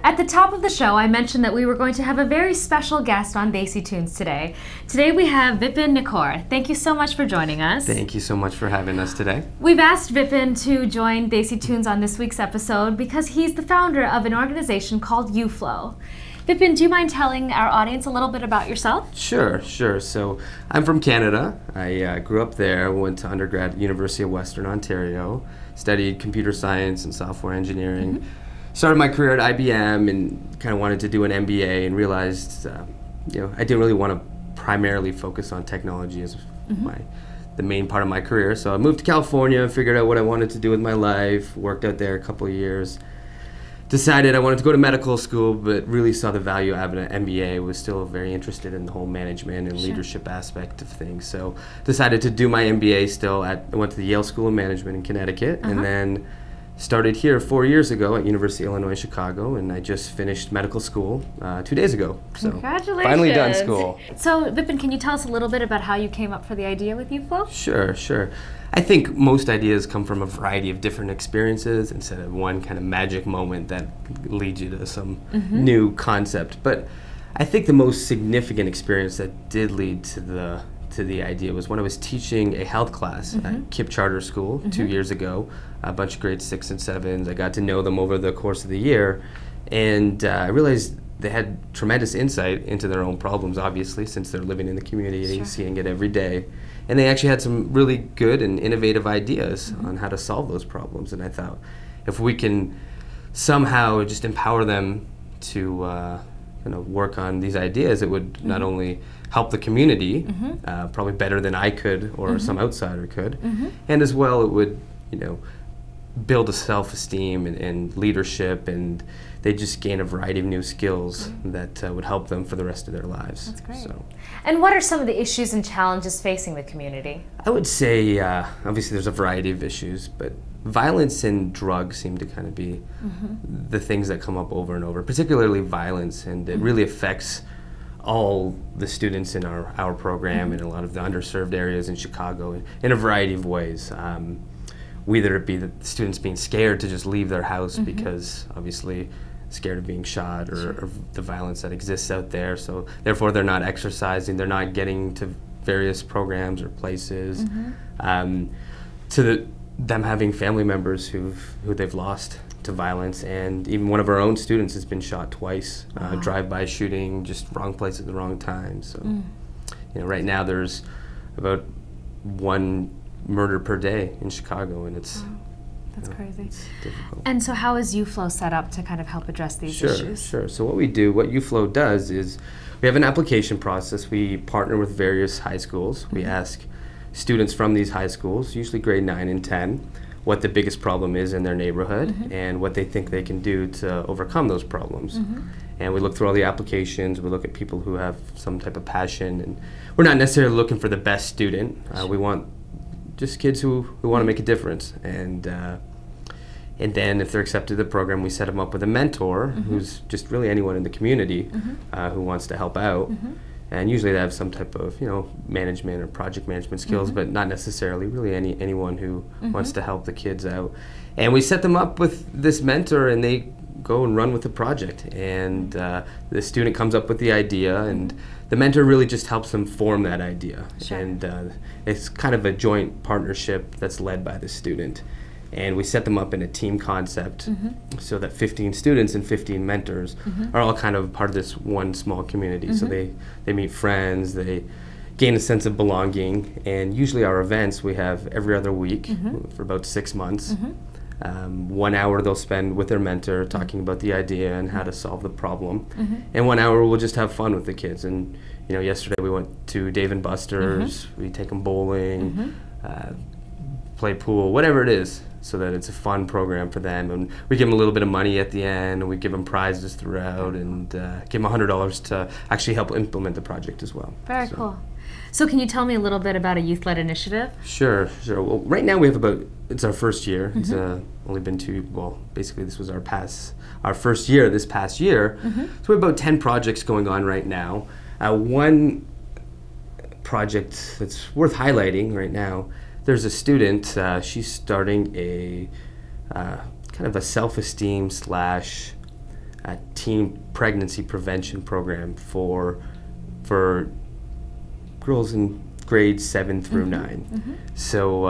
At the top of the show, I mentioned that we were going to have a very special guest on Desi Tunes today. Today we have Vipin Nikor. Thank you so much for joining us. Thank you so much for having us today. We've asked Vipin to join Desi Tunes on this week's episode because he's the founder of an organization called Uflow. Vipin, do you mind telling our audience a little bit about yourself? Sure. So I'm from Canada. I grew up there, went to undergrad at University of Western Ontario, studied computer science and software engineering. Started my career at IBM and kind of wanted to do an MBA and realized, I didn't really want to primarily focus on technology as the main part of my career. So I moved to California, figured out what I wanted to do with my life, worked out there a couple of years. Decided I wanted to go to medical school, but really saw the value of having an MBA. Was still very interested in the whole management and leadership aspect of things. So decided to do my MBA still I went to the Yale School of Management in Connecticut, and then started here 4 years ago at University of Illinois Chicago, and I just finished medical school 2 days ago. So congratulations. Finally done school. So Vipin, can you tell us a little bit about how you came up for the idea with Uflow? Sure. I think most ideas come from a variety of different experiences instead of one kind of magic moment that leads you to some new concept. But I think the most significant experience that did lead to the idea was when I was teaching a health class at KIPP Charter School 2 years ago. A bunch of grades 6 and 7s. I got to know them over the course of the year, and I realized they had tremendous insight into their own problems, obviously, since they're living in the community, seeing it every day. And they actually had some really good and innovative ideas on how to solve those problems. And I thought, if we can somehow just empower them to work on these ideas, it would not only help the community, probably better than I could or some outsider could, and as well it would, build a self-esteem and leadership, and they just gain a variety of new skills that would help them for the rest of their lives. That's great. And what are some of the issues and challenges facing the community? I would say, obviously there's a variety of issues, but violence and drugs seem to kind of be the things that come up over and over, particularly violence, and it really affects all the students in our program and a lot of the underserved areas in Chicago in a variety of ways. Whether it be the students being scared to just leave their house because obviously scared of being shot or the violence that exists out there, so therefore they're not exercising, they're not getting to various programs or places, to them having family members who they've lost to violence, and even one of our own students has been shot twice, drive-by shooting, just wrong place at the wrong time. So right now there's about 1 murder per day in Chicago, and it's that's crazy. It's difficult. And so how is Uflow set up to kind of help address these issues? Sure. So what Uflow does is we have an application process. We partner with various high schools. We ask students from these high schools, usually grade 9 and 10, what the biggest problem is in their neighborhood and what they think they can do to overcome those problems. And we look through all the applications, we look at people who have some type of passion, and we're not necessarily looking for the best student. We want just kids who want to make a difference. And then if they're accepted to the program, we set them up with a mentor who's just really anyone in the community who wants to help out. And usually they have some type of management or project management skills, but not necessarily really anyone who wants to help the kids out. And we set them up with this mentor, and they go and run with the project. And the student comes up with the idea, and the mentor really just helps them form that idea. And it's kind of a joint partnership that's led by the student. And we set them up in a team concept so that 15 students and 15 mentors are all kind of part of this one small community. So they meet friends, they gain a sense of belonging, and usually our events we have every other week for about 6 months. 1 hour they'll spend with their mentor talking about the idea and how to solve the problem, and 1 hour we'll just have fun with the kids. And yesterday we went to Dave and Buster's, we take them bowling, play pool, whatever it is, so that it's a fun program for them. And we give them a little bit of money at the end, and we give them prizes throughout, and give them $100 to actually help implement the project as well. Very cool. So can you tell me a little bit about a youth-led initiative? Sure. Well, right now we have it's our first year. It's only been basically this was our first year this past year. So we have about 10 projects going on right now. One project that's worth highlighting right now, there's a student, she's starting a kind of a self-esteem / teen pregnancy prevention program for girls in grades 7 through 9. So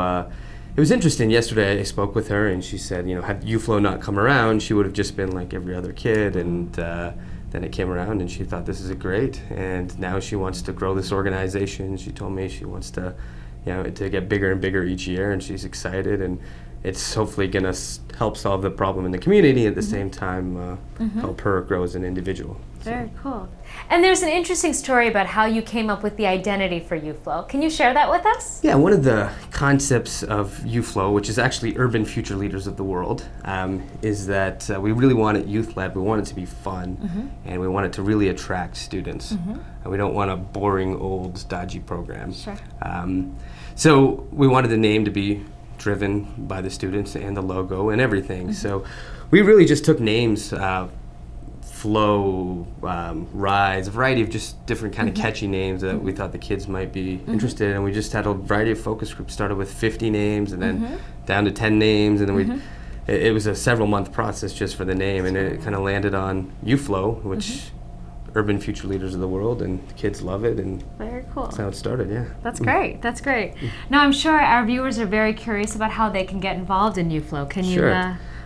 it was interesting. Yesterday I spoke with her and she said, had Uflow not come around, she would have just been like every other kid, and then it came around and she thought this is great, and now she wants to grow this organization. She told me she wants to to get bigger and bigger each year, and she's excited, and it's hopefully going to help solve the problem in the community, at the same time help her grow as an individual. Very cool. And there's an interesting story about how you came up with the identity for Uflow. Can you share that with us? Yeah, one of the concepts of Uflow, which is actually Urban Future Leaders of the World, is that we really want it youth-led. We want it to be fun, and we want it to really attract students. And we don't want a boring, old, dodgy program. Sure. So we wanted the name to be driven by the students and the logo and everything. So we really just took names, Flow, Rise, a variety of just different kind of catchy names that we thought the kids might be interested in. And we just had a variety of focus groups. Started with 50 names and then down to 10 names, and then it was a several-month process just for the name, and it kind of landed on Uflow, which Urban Future Leaders of the World, and the kids love it, and very cool. That's how it started. Yeah. That's great. That's great. Now I'm sure our viewers are very curious about how they can get involved in Uflow. Can you?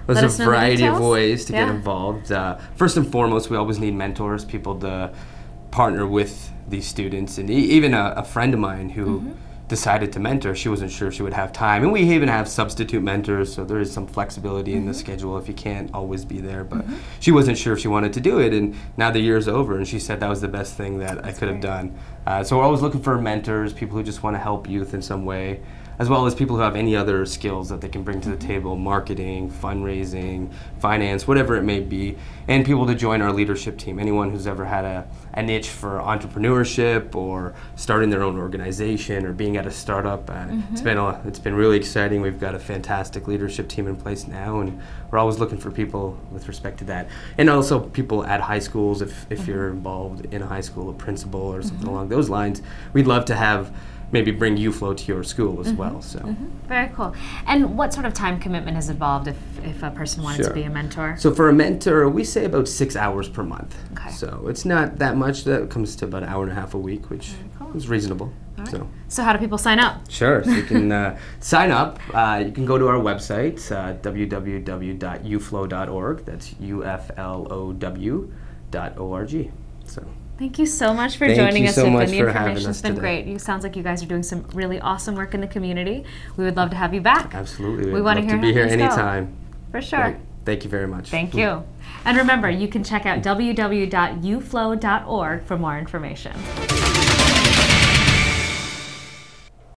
There's a variety of ways to get involved. First and foremost, we always need mentors, people to partner with these students. And even a friend of mine who decided to mentor, she wasn't sure if she would have time. And we even have substitute mentors, so there is some flexibility in the schedule if you can't always be there. But she wasn't sure if she wanted to do it, and now the year's over, and she said that was the best thing that I could have done. So we're always looking for mentors, people who just want to help youth in some way, as well as people who have any other skills that they can bring to the table, marketing, fundraising, finance, whatever it may be, and people to join our leadership team. Anyone who's ever had a niche for entrepreneurship or starting their own organization or being at a startup. It's been really exciting. We've got a fantastic leadership team in place now, and we're always looking for people with respect to that. And also people at high schools, if you're involved in a high school, a principal or something along those lines, we'd love to have maybe bring Uflow to your school as well. So very cool. And what sort of time commitment is involved if a person wanted to be a mentor? So for a mentor, we say about 6 hours per month. Okay. So it's not that much. That comes to about an hour and a half a week, which is reasonable. Right. So how do people sign up? Sure. So you can sign up. You can go to our website, www.uflow.org. That's UFLOW.org. So. Thank you so much for joining us. The information's been great. It sounds like you guys are doing some really awesome work in the community. We would love to have you back. Absolutely. We want to be here anytime. For sure. Great. Thank you very much. Thank you. And remember, you can check out www.uflow.org for more information.